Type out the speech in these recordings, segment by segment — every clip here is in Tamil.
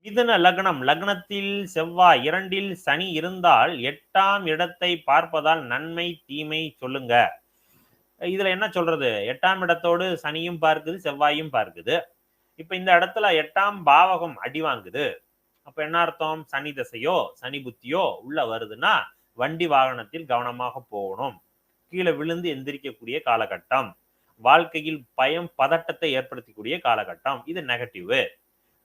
மிதுன லக்னம், லக்னத்தில் செவ்வாய், 2ல் சனி இருந்தால் 8ஆம் இடத்தை பார்ப்பதால் நன்மை தீமை சொல்லுங்க. இதுல என்ன சொல்றது? 8ஆம் இடத்தோடு சனியும் பார்க்குது, செவ்வாயும் பார்க்குது. இப்ப இந்த இடத்துல 8ஆம் பாவகம் அடி வாங்குது. அப்ப என்ன அர்த்தம்? சனி தசையோ சனி புத்தியோ உள்ள வருதுன்னா வண்டி வாகனத்தில் கவனமாக போகணும். கீழே விழுந்து எந்திரிக்கக்கூடிய காலகட்டம், வாழ்க்கையில் பயம் பதட்டத்தை ஏற்படுத்தக்கூடிய காலகட்டம். இது நெகட்டிவ்.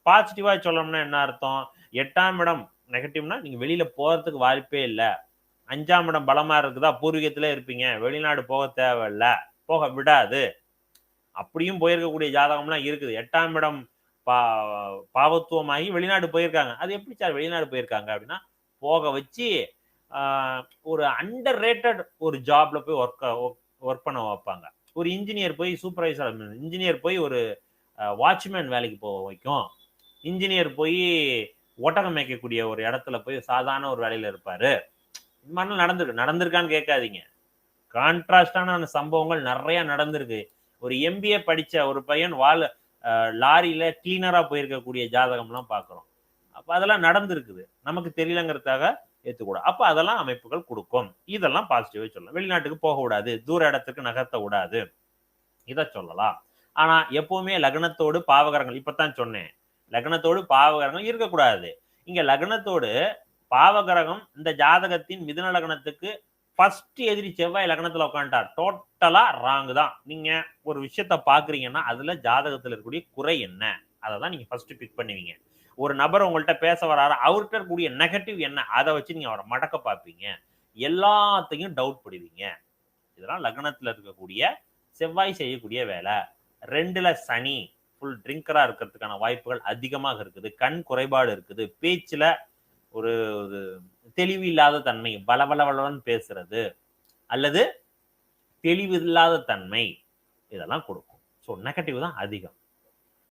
பாசிட்டிவா சொல்லணும்னா என்ன அர்த்தம்? 8ஆம் இடம் நெகட்டிவ்னா நீங்க வெளியில போறதுக்கு வாய்ப்பே இல்லை. 5ஆம் இடம் பலமா இருக்குதா, பூர்வீகத்திலே இருப்பீங்க, வெளிநாடு போக தேவையில்ல, போக விடாது. அப்படியும் போயிருக்கக்கூடிய ஜாதகம்லாம் இருக்குது. 8ஆம் இடம் பாவத்துவமாகி வெளிநாடு போயிருக்காங்க. அது எப்படி சார் வெளிநாடு போயிருக்காங்க அப்படின்னா, போக வச்சு ஒரு அண்டர் ரேட்டட் ஒரு ஜாப்ல போய் ஒர்க் பண்ண வைப்பாங்க. ஒரு இன்ஜினியர் போய் சூப்பர்வைசர், இன்ஜினியர் போய் ஒரு வாட்ச்மேன் வேலைக்கு போக வைக்கும். இன்ஜினியர் போய் ஒட்டகம் மேய்க்கக்கூடிய ஒரு இடத்துல போய் சாதாரண ஒரு வேலையில இருப்பாரு. இந்த மாதிரிலாம் நடந்திருக்கான்னு கேட்காதீங்க. கான்ட்ராஸ்டான சம்பவங்கள் நிறைய நடந்திருக்கு. ஒரு எம்பிஏ படிச்ச ஒரு பையன் லாரியில கிளீனரா போயிருக்கக்கூடிய ஜாதகம்லாம் பார்க்குறோம். அப்ப அதெல்லாம் நடந்திருக்குது. நமக்கு தெரியலங்கிறதுக்காக ஏற்றுக்கூடாது. அப்ப அதெல்லாம் அமைப்புகள் கொடுக்கும். இதெல்லாம் பாசிட்டிவா சொல்லலாம். வெளிநாட்டுக்கு போக விடாது, தூர இடத்துக்கு நகர்த்த விடாது, இதை சொல்லலாம். ஆனா எப்பவுமே லக்னத்தோடு பாவகரங்கள், இப்பதான் சொன்னேன், லக்னத்தோடு பாவகரங்கள் இருக்கக்கூடாது. இங்க லக்னத்தோடு பாவகிரகம் இந்த ஜாதகத்தின் மிதுன லக்னத்துக்கு ஃபர்ஸ்ட் எதிரி செவ்வாய் லக்னத்துல உட்காந்துட்டார். டோட்டலா ராங் தான். நீங்க ஒரு விஷயத்த பாக்குறீங்கன்னா அதுல ஜாதகத்துல இருக்கக்கூடிய குறை என்ன, அதை தான் நீங்க ஃபர்ஸ்ட் பிக் பண்ணுவீங்க. ஒரு நபர் உங்கள்கிட்ட பேச வராரு, அவர்கிட்ட இருக்கக்கூடிய நெகட்டிவ் என்ன, அதை வச்சு நீங்க அவரை மடக்க பார்ப்பீங்க, எல்லாத்தையும் டவுட் படுவீங்க. இதெல்லாம் லக்னத்துல இருக்கக்கூடிய செவ்வாய் செய்யக்கூடிய வேலை. 2ல சனி ஃபுல் ட்ரிங்கரா இருக்கிறதுக்கான வாய்ப்புகள் அதிகமாக இருக்குது. கண் குறைபாடு இருக்குது. பேச்சுல ஒரு தெளிவு இல்லாத தன்மை, பலபலன்னு பேசுறது அல்லது தெளிவு இல்லாத தன்மை, இதெல்லாம் கொடுக்கும். ஸோ நெகட்டிவ் தான் அதிகம்.